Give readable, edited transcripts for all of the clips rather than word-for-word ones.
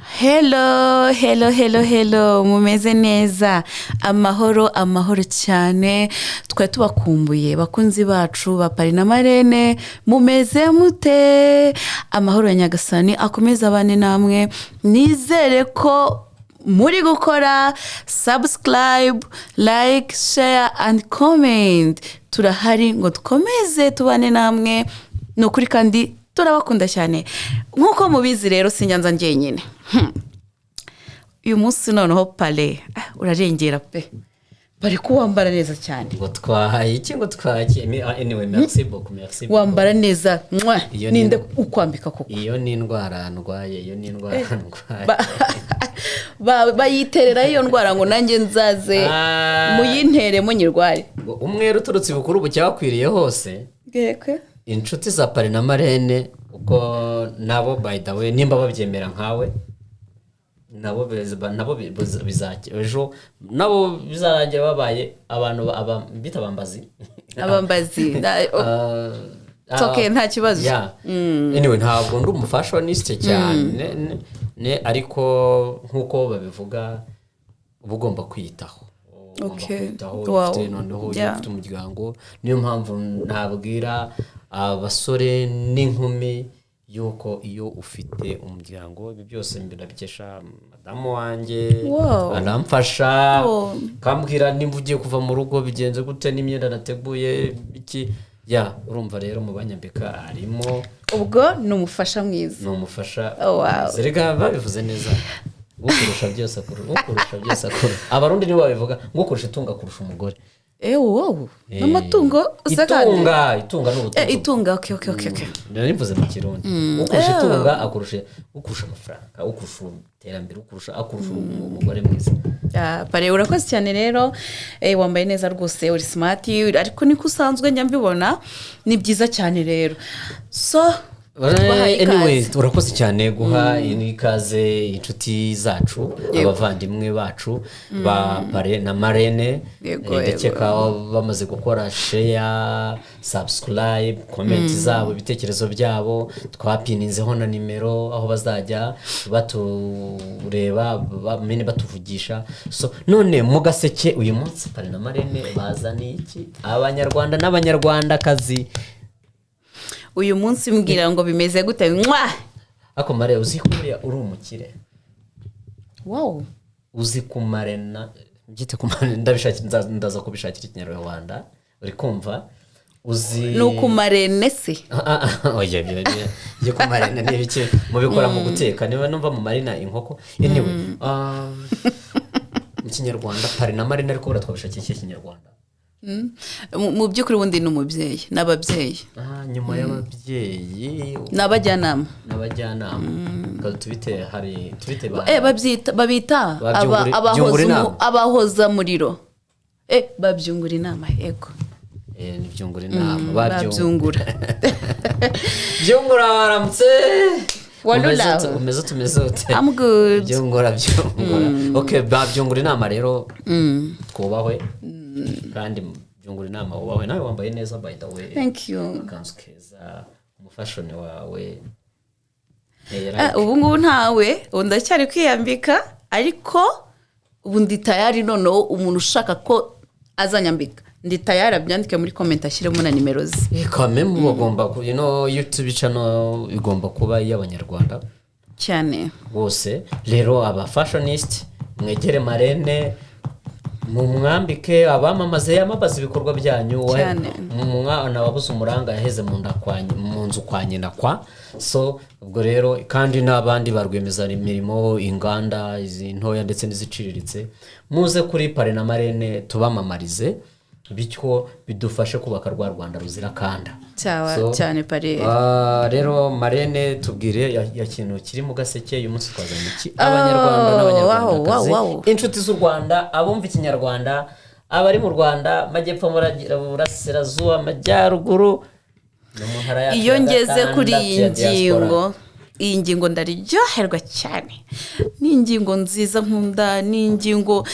Hello, hello, hello, hello, mumeze neza, amahoro cyane, twari tubakumbuye, bakunzi bacu, ba Pari na Marene, mumeze mute, amahoro ya Nyagasani, akomeza abane namwe, nizere ko muri gukora subscribe, like, share and comment, turahari ngo dukomeze tubane namwe, nukuri kandi turabakunda cyane, nkuko mubizi rero sinyanza njyenyine. Uyu munsi noneho Pare urarengera pe bari kuwambara neza cyane ngo twahaye iki ngo twake anyway merci beaucoup wambara neza ninde ukwambika koko iyo ni indwara ndwaye bayiterera iyo ndwara ngo nanjye nzaze muyintere munyirware umwere uturutse bukuru bucyakwiriye hose geke inshuti za Pari na Marene uko nabo by the way nimba babyemera nkawe nabo ejo nabo bizarangira babaye abantu bita abambazi okay nta kibazo anyway ntabwo ndi umufashioniste cyane ariko nkuko babivuga ubugomba kwiyitaho ufite noneho ufite umuryango niyo mpamvu ntabwira abasore n'inkumi yuko iyo ufite umuryango ibi byose mbirabikesha madamu wanjye aramfasha kambwira nimba ugiye kuva mu rugo bigenze gute n'imyenda nateguye iki urumva rero mu banyambika arimo ubwo ni umufasha mwiza ni umufasha zerega babivuze neza gukurusha byose akuru abarundi nibo babivuga ngo kurusha itunga kurusha umugore wow n'amatungo itunga n'ubutunzi itunga okay nivuze mu kirundi ukurusha itunga ukurusha amafaranga ukurusha iterambere akurusha umugore mwiza Pare urakoze cyane rero wambaye neza rwose uri smart ariko niko usanzwe njya mbibona ni byiza cyane rero so anyway urakoze cyane guha ikaze inshuti zacu abavandimwe bacu ba Pari na Marene ndetse ko bamaze gukora share subscribe comment zabo ibitekerezo byabo twapininzeho na nimero aho bazajya batureba bamenye batuvugisha so none mu gaseke uyu munsi Pari na Marene bazaniye iki abanyarwanda n'abanyarwandakazi uyu munsi mbwira ngo bimeze gute ako Mare uzi kuriya uri umukire wow uzi kumarena ngite kumarena ndaza kubishakira ikinyarwanda uri kumva uzi no kumarene se oya ye kumarena ni biki mubikora mu guteka niba numva mu marina inkoko anyway mu kinyarwanda Pari na Marene ariko twabishakira ikinyarwanda mu by'ukuri ubundi ni umubyeyi n'ababyeyi nyuma y'ababyeyi n'abajyanama tubite babita abahoza muriro babyungura inama yego byungura inama babyungura byungura baramutse umeze ute I'm good byungura okay babyungura inama rero twubahwe kandi byungura inama wubahwe nawe wambaye neza by the way thank you kanzu keza umufashoni wawe ubu ngubu ntawe ndacyari kwiyambika ariko ubu ndi tayari noneho umuntu ushaka ko azanyambika ndi tayari abyandike muri comment ashyiremo na nimero ze kameme bagomba YouTube channel igomba kuba y'abanyarwanda cyane bose rero aba fashionist mwegere Marene mu mwambike abamamaze yamabaza ibikorwa byanyu umwana wabuze umuranga yaheze mu nzu kwa nyina kwa so ubwo rero kandi n'abandi barwemeza imirimo inganda izi ntoya ndetse n'iziciriritse muze kuri Pari na Marene tubamamarize bityo bidufashe kubaka rwa Rwanda ruzira kanda cyane Pare rero Marene tubwire ya kintu kiri mu gaseke uyu munsi twazanye iki abanyarwanda n'abanyarwandakazi inshuti z'u Rwanda abumva ikinyarwanda abari mu Rwanda majyepfo burasirazuba amajyaruguru iyo ngeze kuri iyi ngingo ndaryoherwa cyane ni ingingo nziza nkunda ni ingingo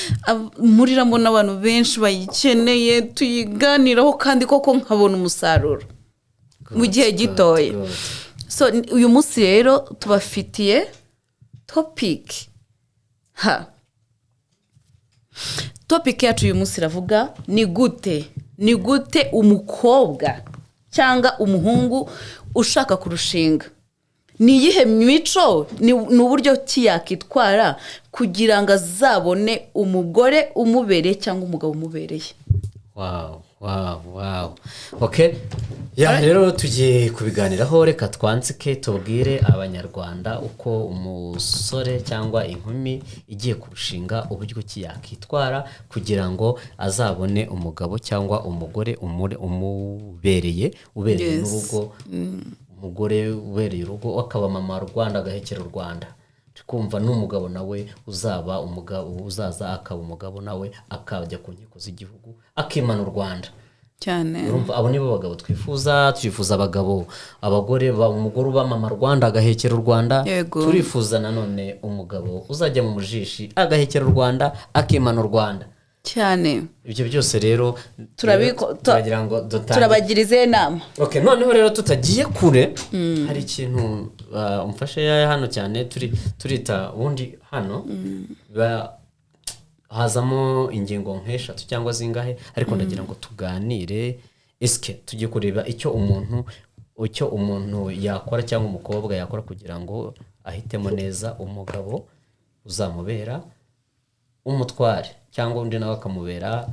muriramo n'abantu benshi bayikeneye tuyiganiraho kandi koko nkabona umusaruro mu gihe gitoya so uyu munsi rero tubafitiye topic yacu uyu munsi iravuga ni gute umukobwa cyangwa umuhungu ushaka kurushinga ni iyihe mico ni uburyo ki yakitwara kugira ngo azabone umugore umubereye cyangwa umugabo umubereye. wow okay rero tugiye kubiganiraho. Reka twansike tubwire abanyarwanda uko umusore cyangwa inkumi igiye kurushinga uburyo ki yakitwara kugira ngo azabone umugabo cyangwa umugore umubereye n'urugo, umugore ubereye urugo akaba mama Rwanda agahekera u Rwanda. Kumva n'umugabo nawe uzaba umugabo uzaza akaba umugabo nawe akajya ku nkiko z'igihugu akimana u Rwanda cyane. Urumva abo nibo bagabo twifuza abagore umugore uba mama Rwanda agahekera u Rwanda. Turifuza nanone umugabo uzajya mu mujishi agahekera u Rwanda akimana u Rwanda cyane. Ibyo byose rero turagira ngo turabagirize inama. Okay, noneho rero tutagiye kure hari ikintu umfashe hano cyane turita ubundi hano hazamo ingingo nk'eshatu cyangwa zingahe, ariko ndagira ngo tuganire eske tugiye kureba icyo umuntu yakora cyangwa umukobwa yakora kugira ngo ahitemo neza umugabo uzamubera umutware cyangwa undi nawe akamubera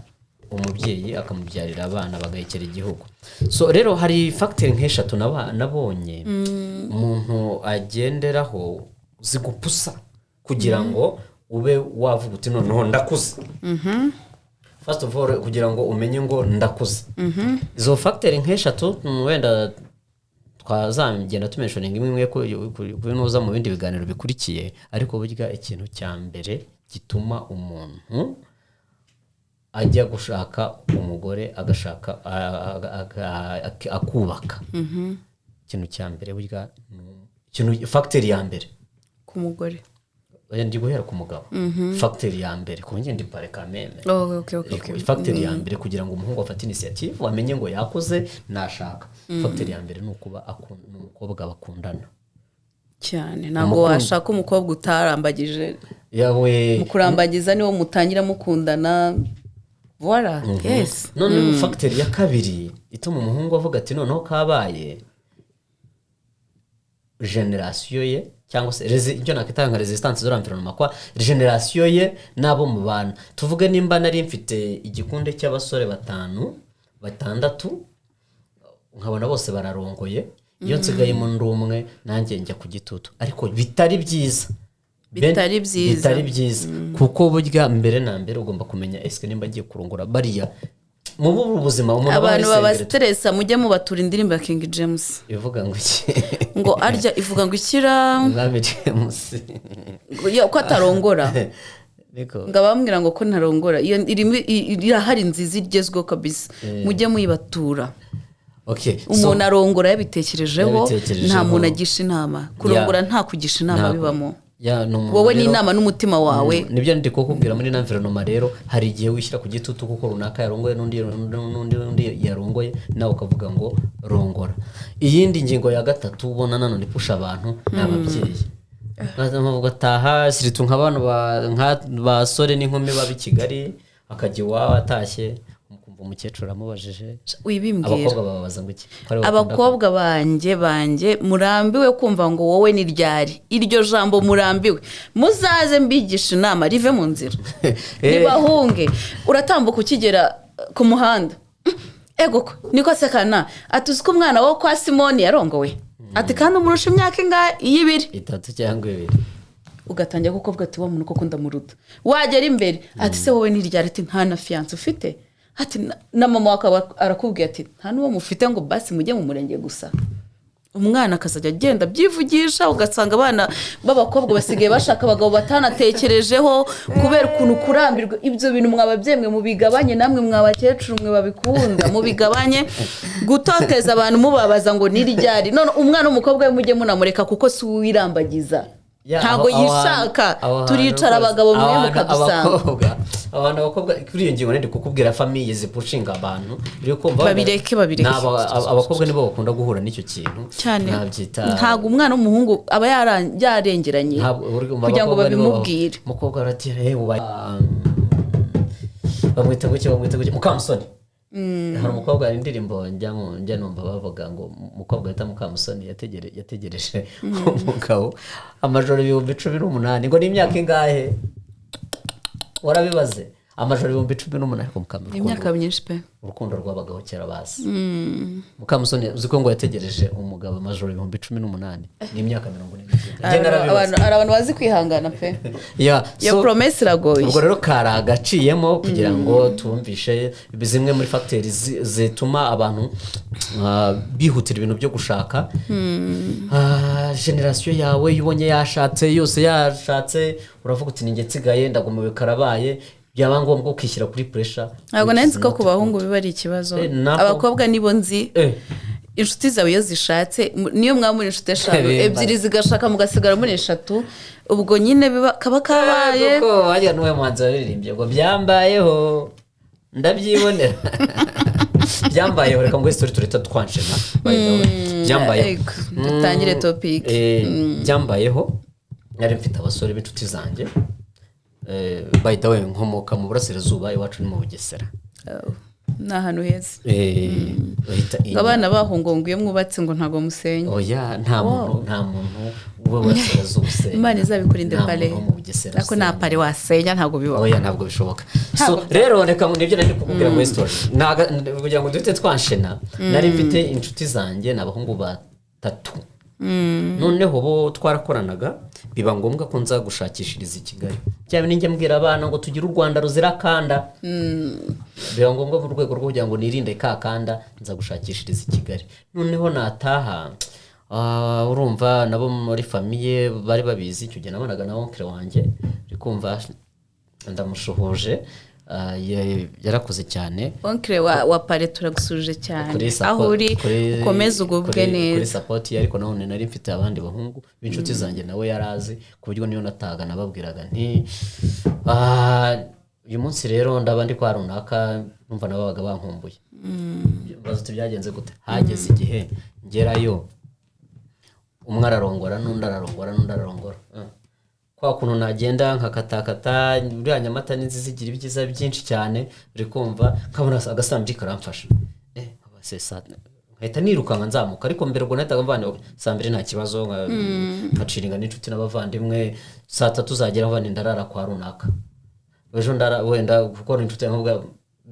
umubyeyi akamubyarira abana bagahekera igihugu. So rero hari factor nk'eshatu nabonye umuntu agenderaho zigupusa kugira ngo ube wavuga uti noneho ndakuze. First of all kugira ngo umenye ngo ndakuze. Izo factor nk'eshatu wenda twazagenda tumentioning imwe kubinuza mu bindi biganiro bikurikiye, ariko burya ikintu cya mbere gituma umuntu ajya gushaka umugore agashaka akubaka ikintu cya mbere burya ikintu factor ya mbere ku mugore ndi guhera ku mugabo. Factor ya mbere ku ngende pare kameme. Okay. Factor ya mbere kugira ngo umuhungu afate initiative wamenye ngo yakuze nashaka. Factor ya mbere nukuba umukobwa bakundana cyane. Ntabwo washaka umukobwa utarambagije yawe mukurambagiza niwo mutangira mukundana. Voilà. Yes. None factor ya kabiri ituma umuhungu avuga ati noneho kabaye generation ye cyangwa se icyo nakitanga resistance de l'environnement kwa generation ye nabo mu bana. Tuvuge nimba nari mfite igikunde cy'abasore 5-6 nkabona bose bararongoye, iyo nsigaye mu ndumwe nanjye njya ku gitutu, ariko bitari byiza kuko burya mbere na mbere ugomba kumenya eske nimba agiye kurongora bariya mu buzima umuntu abantu baba stress mujye mubatura indirimbo ya King James ivuga ngo iki ngo arya ivuga ngo ikira Mwami James ko atarongora ngabambwira ngo ko ntarongora iyo irahari nziza igezweho kabisa mujye muyibatura. Okay, umuntu arongora yabitekerejeho nta muntu agisha inama kurongora nta kugisha inama bibamo wowe ni inama n'umutima wawe. Nibyo ndi kukubwira muri environment rero hari igihe wishyira ku gitutu kuko runaka yarongoye n'undi yarongoye nawe ukavuga ngo rongora. Iyindi ngingo ya gatatu ubona nanone pusha abantu n'ababyeyi bavuga taha siritu nk'abantu basore n'inkumi babi Kigali akajya iwawe atashye umukecuru amubajije wibimbwira abakobwa babaza ngo iki abakobwa banjye murambiwe kumva ngo wowe ni ryari iryo jambo murambiwe muzaze mbigisha inama rive mu nzira nibahunge uratambuka ukigera ku muhanda ego niko sekana atuzi ko umwana wo kwa Simoni yarongowe ati kandi umurusha imyaka ingahe 3 cyangwa 2 ugatangira kukovuga ati wa muntu koko ndamuruta wagera imbere ati se wowe ni ryari ati nta na fiance ufite ati na mama wakaba arakubwiye ati nta nuwo mufite ngo basi mujye mu murenge gusa. Umwana akazajya agenda byivugisha ugasanga abana b'abakobwa basigaye bashaka abagabo batanatekerejeho kubera ukuntu kurambirwa. Ibyo bintu mwababyemwe mubigabanye, namwe mwabakecuru mwe babikunda mubigabanye, gutoteza abantu mubabaza ngo ni ryari. None umwana w'umukobwa we mujye munamureka kuko si uwirambagiza ntago yishaka turicara abagabo mwe mukadusanga abakobwa kuri iyo ngingo ndi kukubwira famille zipushinga abantu biri kumva babireke abakobwa nibo bakunda guhura n'icyo kintu nabyita ntago umwana w'umuhungu aba yarengeranye kugira ngo babimubwire umukobwa aratira bamwita guke Mukamusoni hari umukobwa hari indirimbo njya numva bavuga ngo umukobwa wita Mukamusoni yategereje umugabo amajoro 18 ngo ni imyaka ingahe warabibaze amajoro 18 ariko Mukamusoni imyaka myinshi pe urukundo rw'abagabo kera basi Mukamusoni uziko ngo yategereje umugabo amajoro 18 ni imyaka 40 abantu bazi kwihangana pe ya yo promise iragoye ubwo rero karagaciyemo kugira ngo tumvishe zimwe muri factors zituma abantu bihutira ibintu byo gushaka generation yawe yubonye yashatse yose yashatse uravuga uti ninge tsigaye ndagumiwe karabaye byaba ngombwa ukishyira kuri pressure ntabwo nanzi ko ku bahungu biba ari ikibazo abakobwa nibo nzi inshuti zawe iyo zishatse niyo mwamuri inshuti eshanu ebyiri zigashaka mugasigara muri eshatu ubwo nyine biba kaba kabaye kuko bajya n'uwe mwanza waririmbye ngo byambayeho ndabyibonera byambayeho reka ngo story tureta twanshena byambayeho dutangire topic byambayeho nari mfite abasore b'inshuti zanjye by the way nkomoka mu burasirazuba iwacu ni mu Bugesera ni ahantu heza abana bahungonguye mwubatse ngo ntago musenye oya nta muntu w'uburasirazuba usenya Imana izabikurinde pare ariko nta pare wasenya ntago bibaho oya ntabwo bishoboka so rero reka nibyo nari kukubwira muri story kugira ngo duhite twanshena nari mfite inshuti zanjye n'abahungu batatu noneho bo twarakoranaga biba ngombwa ko nza gushakishiriza i Kigali cyane ninjye mbwira abana ngo tugire u Rwanda ruzirakanda biba ngombwa mu rwego rwo kugira ngo nirinde kakanda nza gushakishiriza i Kigali noneho nataha urumva nabo muri famille bari babizi icyo gihe nabonaga na oncle wanjye rikumva ndamushuhuje yarakoze cyane oncle wa pare turagusuje cyane aho uri ukomeza ugubwe neza kuri support ariko none nari mfite abandi bahungu b'inshuti zanjye nawe yarazi ku buryo niyo nataga nababwiraga nti uyu munsi rero ndaba ndi kwa runaka numva nababaga bankumbuye bazuti byagenze gute hageze igihe ngerayo umwe ararongora n'undi ararongora kwa kuntu nagenda nkakatakata uriya Nyamata n'inzizigira ibyiza byinshi cyane uri kumva nkabona agasambyi karamfasha abasesa nkahita nirukanka nzamuka ariko mbere ubwo nahitaga mvana saa mbere nta kibazo nkaciringa n'inshuti n'abavandimwe saa 3 zagera mvana ndarara kwa runaka ejo wenda gukora inshuti nkubwa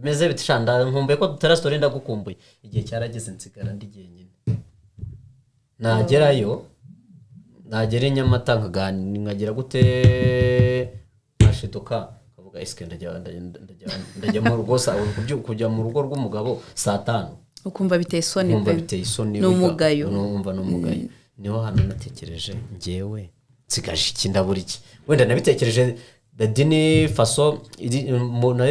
meze bitishanda nkumbuye ko dutera story ndagukumbuye igihe cyarageze nsigara ndi jyenyine nagerayo nagere Nyamata nkagira gute ashituka kavuga iske ndajya mu rugo kujya mu rugo rw'umugabo saa 5 ukumva biteye isoni n'umugayo niho hano natekereje ngewe nsigaje ikindabura iki wenda nabitekereje dadini faso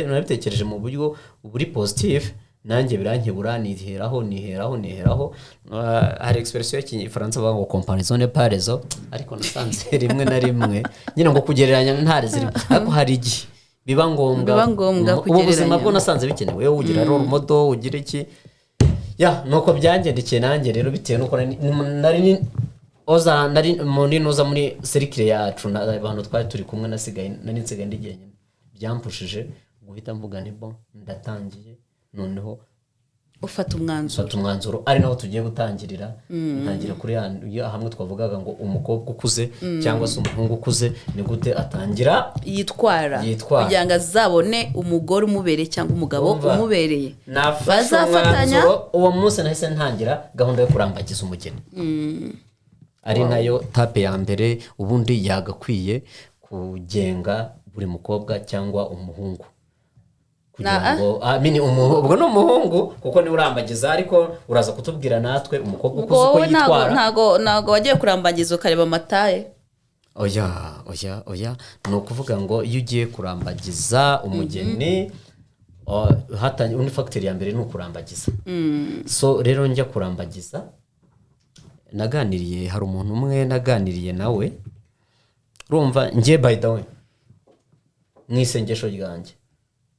nabitekereje mu buryo buri positive nanjye birankebura niheraho hari expression y'Igifaransa bavuga ngo comparaison n'est pas raison ariko nasanze rimwe na rimwe nyine ngo kugereranya ntare zirimo ariko hari igihe biba ngombwa kugereranya ubuzima bwo nasanze bikenewe wowe ugira role model ugira iki nuko byangendekeye nanjye rero bitewe nuko nari muri noza muri circle yacu abantu twari turi kumwe nasigaye ndi jyenyine byampushije guhita mvuga nti bon ndatangiye noneho ufata umwanzuro ari naho tugiye gutangirira ntangira kuri hamwe twavugaga ngo umukobwa ukuze cyangwa se umuhungu ukuze ni gute atangira yitwara kugira ngo azabone umugore umubereye cyangwa umugabo umubereye bazafatanya uwo munsi nahise ntangira gahunda yo kurambagiza umugeni ari nayo tape ya mbere ubundi yagakwiye kugenga buri mukobwa cyangwa umuhungu ubwo ni umuhungu kuko ni urambagiza ariko uraza kutubwira natwe umukobwa ukuze uko yitwara ntago wagiye kurambagiza ukareba amataye oya ni ukuvuga ngo iyo ugiye kurambagiza umugeni undi fagiteri ya mbere ni ukurambagiza so rero njya kurambagiza hari umuntu umwe naganiriye nawe urumva njye by the way mu isengesho ryanjye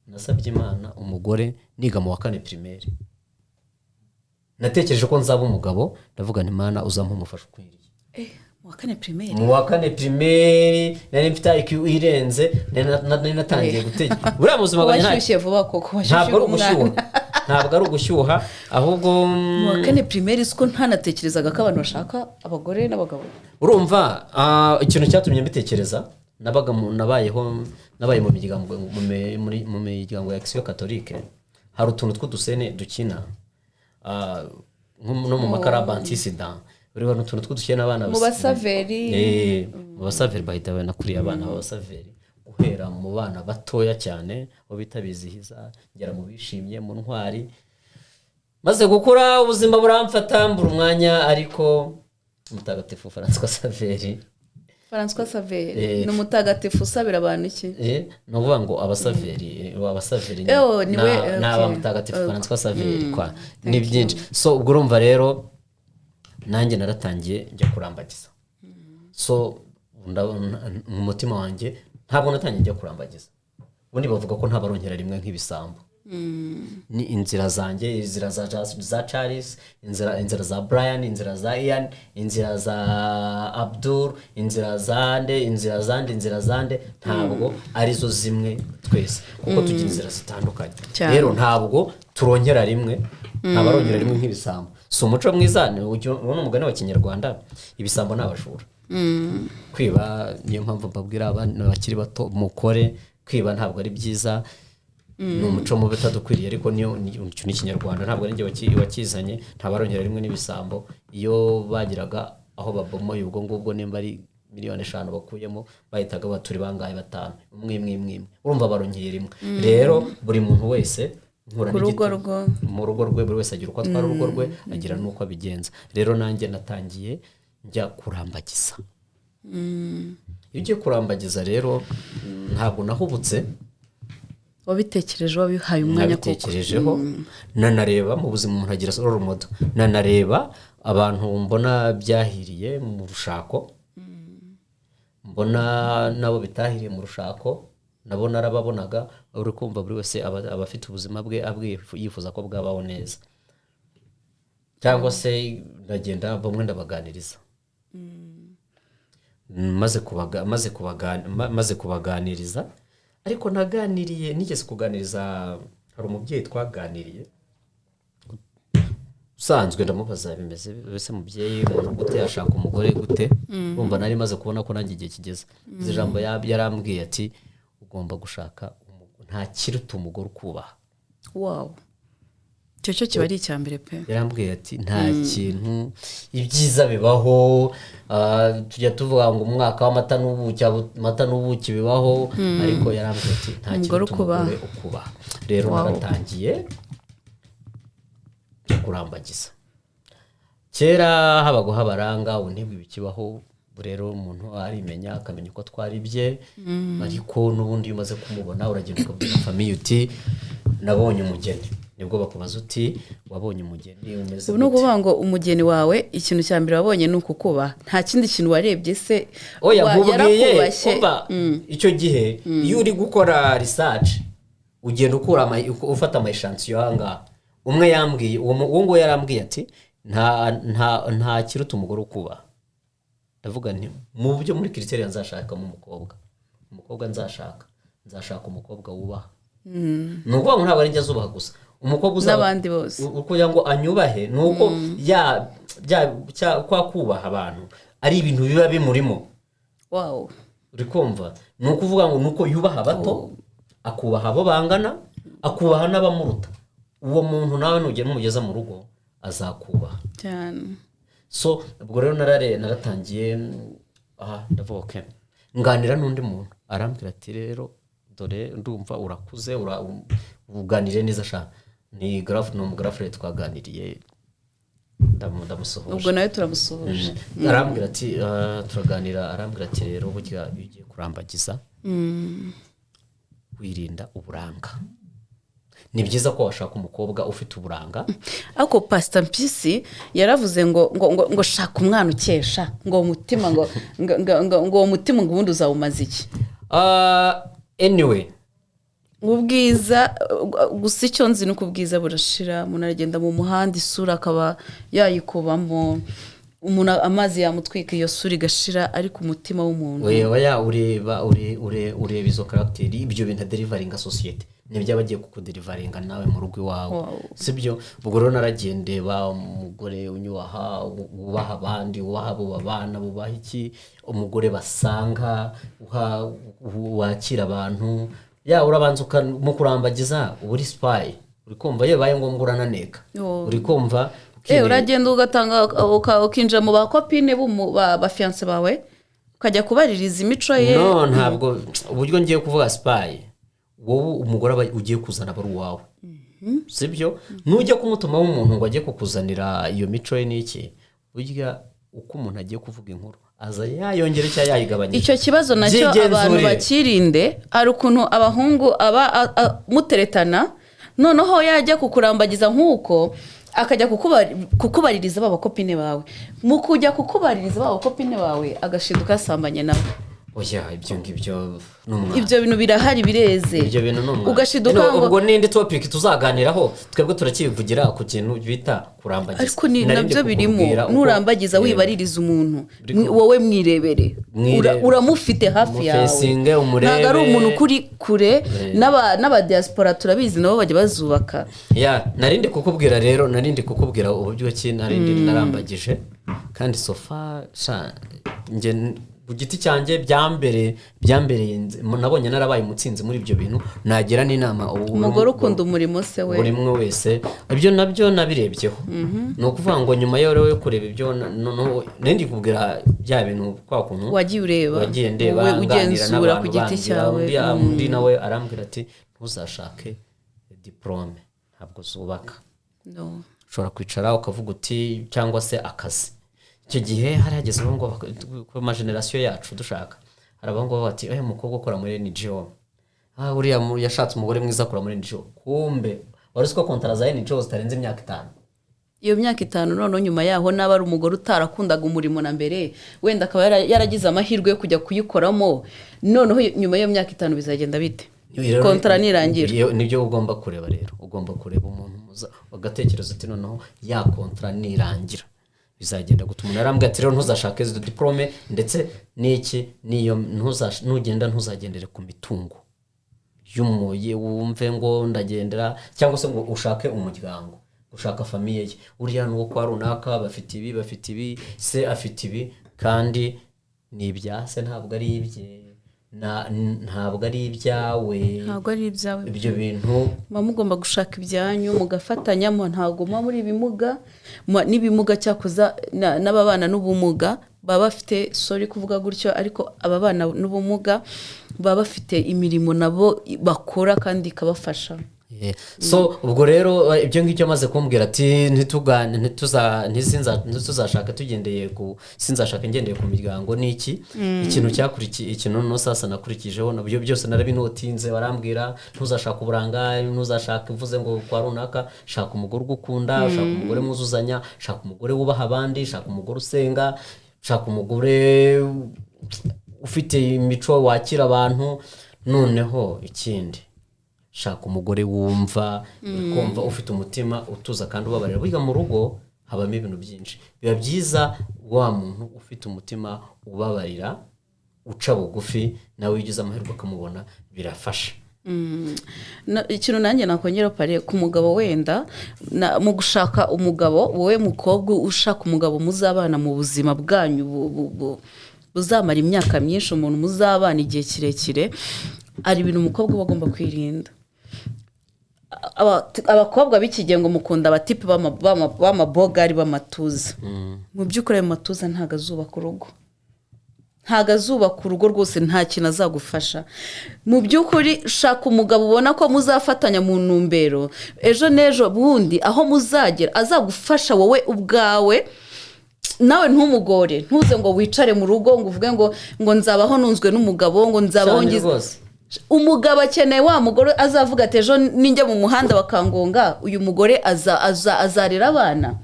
nasabye Imana umugore niga mu wa 4 primaire, natekereje ko nzaba umugabo, ndavuga nti Imana uzampa umufasha ukwiriye. mu wa 4 primaire, mu wa 4 primaire nari mfite IQ irenze, nari natangiye gutegeka buriya muzima bwanjye washyushye vuba koko, ntabwo ari ugushyuha ahubwo mu wa 4 primaire siko ntanatekerezaga ko abantu bashaka abagore n'abagabo. urumva ikintu cyatumye mbitekereza, nabaye mu miryango ya Action Catholique, hari utuntu tw'udusene dukina no mu makarabantisida, uriho n'utuntu tw'udukina abana mu basaveri, mu basaveri bahita nakuriye abana b'abasaveri guhera mu bana batoya cyane bo bitabizihiza ngera mu bishimye mu ntwari, maze gukura ubuzima buramfata mbura umwanya, ariko Mutagatifu François Xavier ni umutagatifu usabira abantu iki? No kuvuga ngo abasaveri n'aba Mutagatifu François Xavier kwa ni byinshi. So ubwo urumva rero nanjye naratangiye njya kurambagiza, so mu mutima wanjye ntabwo natangiye njya kurambagiza, ubundi bavuga ko ntabarongera rimwe nk'ibisambo. Ni inzira zanjye, inzira za Charles, inzira za Brian, inzira za Ian, inzira za Abdul, inzira zande ntabwo arizo zimwe twese, kuko tugira inzira zitandukanye. Rero ntabwo turongera rimwe, ntabarongera rimwe nk'ibisambo. So umuco mwiza ni umugani wa Kinyarwanda, ibisambo n'abashura. Kwiba niyo mpamvu mbabwira abana bakiri bato mukore, kwiba ntabwo ari byiza, ni umuco mubi utadukwiriye, ariko niyo ni Kinyarwanda, ntabwo ari njye wakizanye. Ntabarongera rimwe n'ibisambo, iyo bagiraga aho babomoye ubwo ngubwo nimba ari 5,000,000 bakuyemo, bahitaga baturi bangaye 5 umwe. Urumva barongeye rimwe. Rero buri muntu wese mu rugo rwe, buri wese agira uko atwara urugo rwe, agira n'uko abigenza. Rero nanjye natangiye njya kurambagiza. Iyo ugiye kurambagiza rero ntabwo nahubutse, wabitekereje, wabihaye umwanya koko. Nabitekerejeho, nanareba mu buzima umuntu agira role model, nanareba abantu mbona byahiriye mu rushako, mbona nabo bitahiriye mu rushako, nabo narababonaga, uri kumva buri wese abafite ubuzima bwe yifuza ko bwabaho neza, cyangwa se ndagenda bamwe ndabaganiriza. maze kubaganiriza, ariko naganiriye nigeze kuganiriza, hari umubyeyi twaganiriye usanzwe, ndamubaza bimeze bese mubyeyi umuntu gute yashaka umugore gute, urumva nari maze kubona ko nanjye igihe kigeze. Izi jambo yarambwiye ati ugomba gushaka nta kiruta umugore ukubaha. Wow, cyo kiba ari icyambere pe. Yarambwiye ati nta kintu, ibyiza bibaho, tujya tuvuga ngo umwaka w'amata n'ubuki bibaho, ariko yarambwiye ati nta kiruta umugore ukubaha. Rero naratangiye kurambagiza. Kera habago habaranga, ubu ntibwibikibaho. Rero umuntu arimenya akamenya uko twaribye, ariko n'ubundi umaze kumubona uragenda ukabwira famille uti nabonye umugeni, nibwo bakubaza uti wabonye umugeni umeze. Ubu no kuvuga ngo umugeni wawe ikintu cya mbere wabonye ni ukukuba, nta kindi kintu warebye se yarakubashye. Icyo gihe iyo uri gukora research ugenda ufata amayishansiyo hanga. Umwe yambwiye, uwo ngo yarambwiye ati nta kiruta umugore ukuba. Ndavuga nti mu byo muri criteria nzashaka mu umukobwa nzashaka umukobwa wubaha. Nuko ngo ntabwo ari njye zubaha gusa, umukobwa uzabandi bose kugira ngo anyubahe, nuko kwa kubaha abantu ari ibintu biba bimurimo. Wow, uri kumva? Nuko uvuga ngo nuko yubaha bato, akubaha abo bangana, akubaha n'abamuruta. Uwo muntu nawe nugera umugeza mu rugo azakubaha cyane. So ubwo rero naratangiye ndavuga okay, nganira n'undi muntu arambwira ati rero dore ndumva urakuze, uganire neza sha, ni umugarafe twaganiriye, ndamusohoje. Ubwo nawe turamusohoje. Arambwira ati turaganira, arambwira ati rero burya ugiye kurambagiza wirinda uburanga. ni byiza ko washaka umukobwa ufite uburanga. ariko Pastor Mpyisi yaravuze ngo shaka umwana ukesha ngo umutima ngo uwo mutima ngo ubundi uzawumaze iki. Anyway ubwiza gusa icyo nzi ni uko ubwiza burashira, umuntu aragenda mu muhanda isura akaba yayikubamo, umuntu amazi yamutwika iyo sura igashira, ariko umutima w'umuntu ureba izo karagiteri, ibyo bintu derivaringa sosiyete nibyo abagiye kukuderivaringa nawe mu rugo iwawe. sibyo ubwo rero naragiye ba umugore unyubaha, wubaha abandi, wubaha abo babana, bubaha iki, umugore basanga, wakira abantu, urabanza mu kurambagiza uri spy, uri kumva yebaye ngombwa urananeka, uri kumva uragenda ugatanga ukinjira mu bakopine ba fiance bawe ukajya kubaririza imico ye. no ntabwo uburyo ngiye kuvuga spy, wowe umugore aba ugiye kuzana bari wawe. sibyo nujya kumutumaho umuntu ngo ajye kukuzanira iyo mico ye n'iki, burya uko umuntu agiye kuvuga inkuru aza yayongera cyangwa yayigabanyije. icyo kibazo nacyo abantu bakirinde. ari ukuntu abahungu aba muteretana, noneho yajya kukurambagiza nk'uko akajya kukubaririza babakopine bawe, mu kujya kukubaririza babakopine bawe agashinduka yasambanye nawe. oya ibyo ngibyo ibyo bintu birahari bireze, ibyo bintu ugashiduka ngo ubwo n'indi topic tuzaganiraho, twebwe turakivugira ku kintu bita kurambagiza. ariko nabyo birimo, nurambagiza wibaririza umuntu wowe mwirebere, uramufite hafi yawe, ntabwo ari umuntu kuri kure. n'aba diaspora turabizi nabo bajya bazubaka. narindi kukubwira uburyo ki narindi narambagije, kandi sofa nge ku giti cyanjye byambereye nabonye narabaye umutsinzi muri ibyo bintu. nagira n'inama umugore ukunda umurimo se we, buri umwe wese ibyo nabyo nabirebyeho. ni ukuvuga ngo nyuma yo kureba ibyo nindi kubwira bya bintu kwa kuntu wagiye ureba, wagiye ndeba ugenzura ku giti cyawe. undi nawe arambwira ati ntuzashake diplome, ntabwo zubaka. ushobora kwicara ukavuga uti cyangwa se akazi. icyo gihe hari hagezeho ngo ku majenerasiyo yacu dushaka, hari abahungu bati umukobwa ukora muri NGO, uriya yashatse umugore mwiza akora muri NGO, kumbe wari uzi ko kontara za NGO zitarenze imyaka 5. iyo myaka 5 none nyuma yaho naba ari umugore utarakundaga umurimo na mbere, wenda akaba yaragize amahirwe yo kujya kuyikoramo, noneho nyuma y'iyo myaka 5 bizagenda bite? kontara nirangira. nibyo ugomba kureba rero, ugomba kureba umuntu wagatekereza ati noneho ya kontara nirangira bizagenda gutuma narambwira ati rero ntuzashake izo diplome, ndetse n'iki niyo nugenda ntuzagendere ku mitungo y'umuye, wumve ngo ndagendera, cyangwa se ngo ushake umuryango, ushaka famiye ye, uriya nuwo kwa runaka bafite ibi se afite ibi, kandi ni ibyase ntabwo ari ibye, ntabwo ari ibyawe, ibyo bintu mugomba gushaka ibyanyu mugafatanya. ntabwo muri ibimuga n'ibimuga cyakoza n'ababana n'ubumuga baba bafite kuvuga gutyo, ariko ababana n'ubumuga baba bafite imirimo nabo bakora kandi ikabafasha. so ubwo rero ibyo ngicyo maze kumbwira ati ntituzashaka tugendeye ku sinzashaka ngendeye ku miryango n'iki. ikintu cyakurikiye ikintu no sasa nakurikijeho nabyo byose narabinotinze, barambwira ntuzashaka uburanga, ntuzashaka uvuze ngo kwa runaka, shaka umugore ugukunda, shaka umugore muzuzanya, shaka umugore wubaha abandi, shaka umugore usenga, shaka umugore ufite imico wakira abantu. noneho ikindi, shaka umugore wumva kumva ufite umutima utuza kandi ubabarira. Burya mu rugo habamo ibintu byinshi, biba byiza wa muntu ufite umutima ubabarira, uca bugufi, nawe ugize amahirwe akamubona, birafasha. ikintu nanjye nakongera pare ku mugabo, wenda mu gushaka umugabo, wowe mukobwa ushaka umugabo muzabana mu buzima bwanyu buzamara imyaka myinshi, umuntu muzabana igihe kirekire, ari ibintu umukobwa uba agomba kwirinda. abakobwa b'ikigengo mukunda abatipe b'amabogari b'amatuza. mu by'ukuri ayo matuza ntago azubaka urugo, ntago azubaka urugo rwose, nta kintu azagufasha. mu by'ukuri shaka umugabo ubona ko muzafatanya mu ntumbero, ejo n'ejo bundi aho muzagera azagufasha wowe ubwawe. nawe ntumugore, ntuze ngo wicare mu rugo ngo uvuge ngo nzabaho nunzwe n'umugabo, ngo nzabaho ngize. umugabo akeneye wa mugore azavuga ati ejo ninjya mu muhanda bakangonga uyu mugore azarera abana.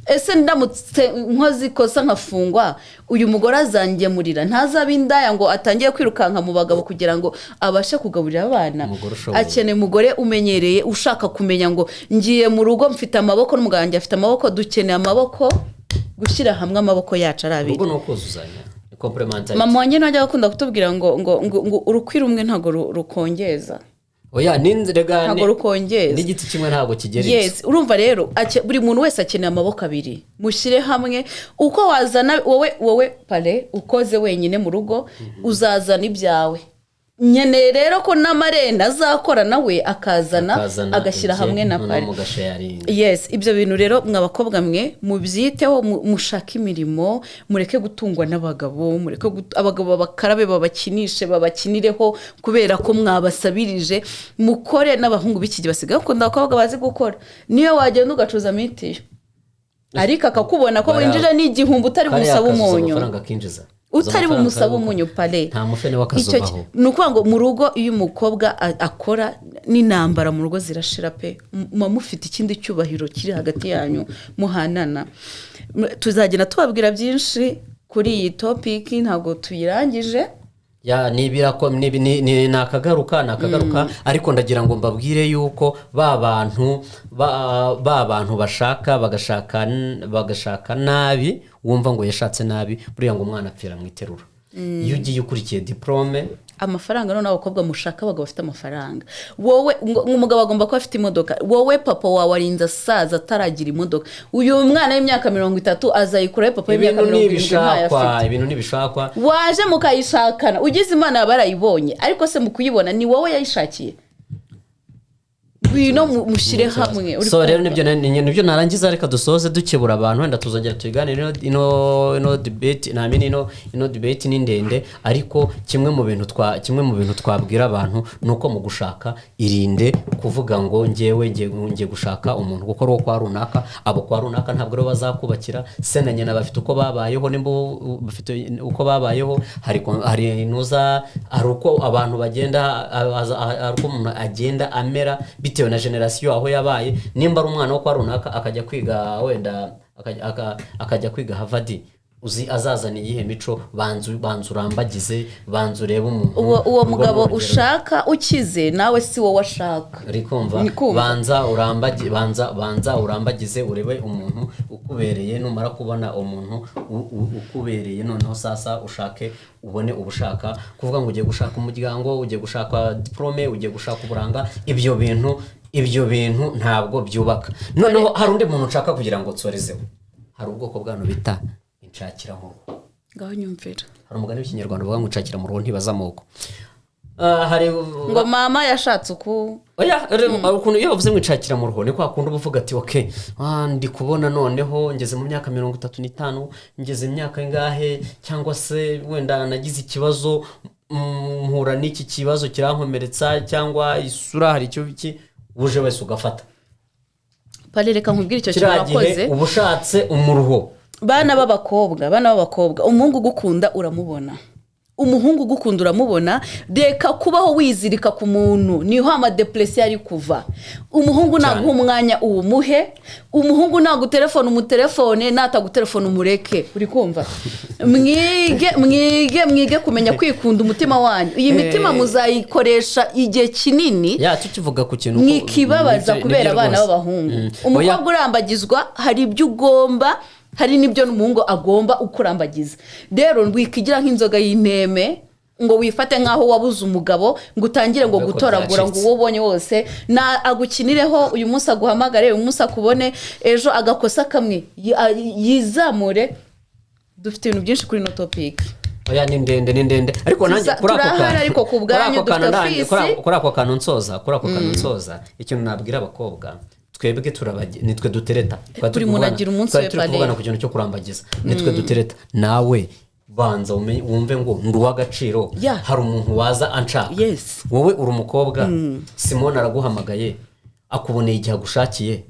Ese ndamutse nkoze ikosa nkafungwa uyu mugore azangemurira, ntazaba indaya ngo atangiye kwirukanka mu bagabo kugira ngo abashe kugaburira abana. Akeneye umugore umenyereye, ushaka kumenya ngo ngiye mu rugo mfite amaboko n'umugabo wanjye afite amaboko, dukeneye amaboko, gushyira hamwe amaboko yacu ari abiri. Ubwo no kuzuzanya complementary. Mama wanjye najya gukunda kutubwira ngo urukwira umwe ntago rukongeza. Oya ninzirega ntago rukongeza n'igiti kimwe ntago kigera. Yes, urumva rero buri muntu wese akeneye amaboko abiri, mushyire hamwe. Uko wazana wowe pare ukoze wenyine mu rugo uzazana ibyawe. Nyene rero ko n'amarenda azakora nawe akazana agashyira hamwe na pare. Yes, ibyo bintu rero mwabakobwa mwe mubyiteho, mushaka imirimo, mureke gutungwa n'abagabo, mureke abagabo bakarabe babakinishe babakinireho kubera ko mwabasabirije. Mukore n'abahungu b'iki gihe basigaye bakunda abakobwa bazi gukora. Niyo wagenda ugacuza mitiyo ariko akakubona ko winjira n'igihumbi utari bumusaba umunyu, utari bumusaba umunyu pare, nta mufene wakazubaho. Nukuvuga ngo mu rugo iyo umukobwa akora n'intambara mu rugo zirashira pe, mufite ikindi cyubahiro kiri hagati yanyu muhanana. Tuzagenda tubabwira byinshi kuri iyi topic, ntabwo tuyirangije. Ya nibirako ni nakagaruka ariko ndagira ngo mbabwire yuko ba bantu bashaka bagashaka nabi, wumva ngo yashatse nabi buriya ngo umwana apfira mu iterura. Iyo ugiye ukurikiye diplome amafaranga, none abakobwa mushaka abagabo bafite amafaranga. Wowe umugabo agomba kuba afite imodoka, wowe papa wawe arinza saza ataragira imodoka. Uyu mwana w'imyaka 30 azayikura papa w'imyaka 70 ibintu nibishakwa, waje mukayishakana ugize imana yabarayibonye, ariko se mukuyibona ni wowe yayishakiye. Bino mushire hamwe. So rero nibyo narangiza, reka dusoze dukebura abantu, wenda tuzongera tuganire ino debate ino debate ni ndende, ariko kimwe mu bintu twabwira abantu nuko mu gushaka irinde kuvuga ngo ngiye gushaka umuntu kuko ro kwa runaka, abo kwa runaka ntabwo ro bazakubakira. Se na nyina bafite uko babayeho, nimbo bafite uko babayeho, hari nuza aruko abantu bagenda aruko umuntu agenda amera bitewe na generation aho yabaye. Nimba ari umwana wo kwa runaka akajya kwiga wenda akajya kwiga Harvard, uzi azazana iyihe mico, banzu urambagize, banzu urebe umuntu uwo mugabo ushaka ukize nawe si wowe washaka. Rikumva banza urambagize urebe umuntu ukubereye, numara kubona umuntu ukubereye noneho sasa ushake ubone ubushaka kuvuga ngo ugiye gushaka umuryango, ugiye gushaka diplome, ugiye gushaka uburanga. Ibyo bintu ntabwo byubaka. Noneho hari undi muntu ushaka kugira ngo tsorezeho, hari ubwoko bw'abantu bita inshakira mu rugo. Ngaho nyumvira, hari umugani w'ikinyarwanda bavuga ngo inshakira mu rugo ntibaza amoko. Hari ngo mama yashatse oya ukuntu iyo bavuze ngo inshakira mu rugo ni kwa kundi uvuga ati okay, ndi kubona noneho ngeze mu myaka 35, ngeze imyaka ingahe, cyangwa se wenda nagize ikibazo, mpura n'iki kibazo kirankomeretsa, cyangwa isura hari icyo biki, uje wese ugafata pare. Reka nkubwire icyo kintu wakoze, ubushatse umuruho. Bana b'abakobwa, umuhungu ugukunda uramubona, umuhungu ugukunda uramubona. Reka kubaho wizirika ku muntu, niho amadepression ari kuva. Umuhungu naguha umwanya uwumuhe, umuhungu nagutelefone umutelefone, natagutelefone umureke. Uri kumva? Mwige kumenya kwikunda umutima wanyu. Iyi mitima muzayikoresha igihe kinini. Ya tukivuga ku kintu mwikibabaza kubera abana b'abahungu. Umukobwa urambagizwa hari ibyo ugomba, hari nibyo n'umuhungu agomba ukurambagiza. Rero ndwikigira nk'inzoga y'inteme ngo wifate nkaho wabuze umugabo, ngo utangire ngo gutoragura ngo uwo ubonye wose na agukinireho. Uyu munsi aguhamagare, uyu munsi akubone, ejo agakosa kamwe yizamure. Dufite ibintu byinshi kuri no topic. Oya ni ndende ariko nanjye kuri ako kantu nsoza ikintu nabwira abakobwa, twebwe nitwe dutereta, turi munagira umunsi we pale tuvugana ku kintu cyo kurambagiza, nitwe dutereta. Nawe banza wumve ngo nduwagaciro, hari umuntu waza anshaka. Wowe uri umukobwa, Simone araguhamagaye akuboneye igihe agushakiye,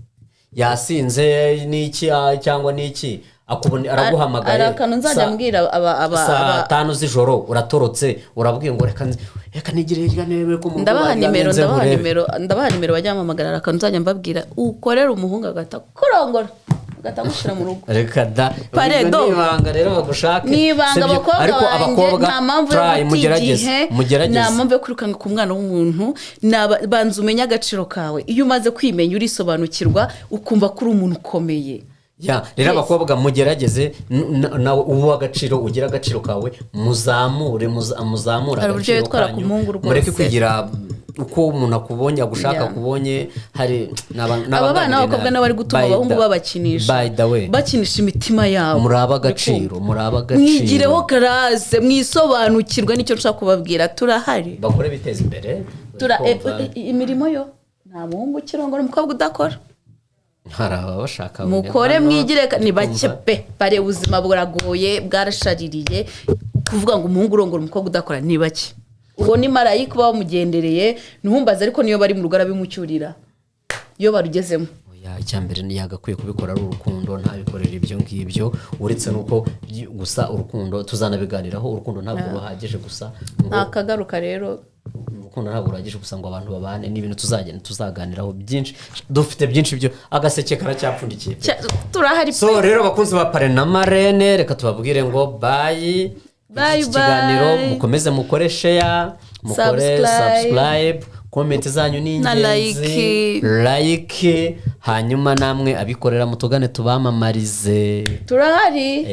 yasinze n'iki cyangwa n'iki, araguhamagaye akantu nzajya mbwira saa 5 z'ijoro uratorotse urabwiye ngo reka nigire hirya nebe ko ndabaha nimero bajya bampamagara akantu nzajya mbabwira ukorera umuhungu agatakurongora agatagushira mu rugo reka da paredo nibanga rero bagushaka nibanga abakobwa nta mpamvu yo mugerageze nta mpamvu yo kwirukanga ku mwana w'umuntu banza umenye agaciro kawe iyo umaze kwimenya urisobanukirwa ukumva ko uri umuntu ukomeye rero abakobwa mugerageze nawe ubu agaciro ugira agaciro kawe muzamura agaciro kanyu mureke kugira uko umuntu akubonye agushaka akubonye hari aba bana b'abakobwa n'abari gutuma abahungu babakinisha bakinisha imitima yabo muraba agaciro mwigireho karase mwisobanukirwe nicyo nshaka kubabwira turahari bakore biteza imbere imirimo yo nta muhungu ukirongora umukobwa udakora bashaka mukore mwigire ni bake pe bare ubuzima buragoye bwarashaririye kuvuga ngo umuhungu urongora umukobwa udakora ni bake uwo ni marayika bamugendereye ntumbaze ariko niyo bari mu rugo arabimucyurira iyo barugezemo icyambere ni yagakwiye kubikora ari urukundo ntabikorera ibyo ngibyo uretse nuko gusa urukundo tuzanabiganiraho urukundo ntabwo ruhagije gusa nta kagaruka rero urukundo ntabwo ruhagije gusa ngo abantu babane n'ibintu tuzaganiraho byinshi dufite byinshi byo agaseke karacyapfundikiye turahari so rero bakunzi ba Pare na Marene reka tubabwire ngo bye ikiganiro mukomeze mukore share mukore subscribe comment zanyu ni ingenzi like hanyuma namwe abikorera mutugane tubamamarize turahari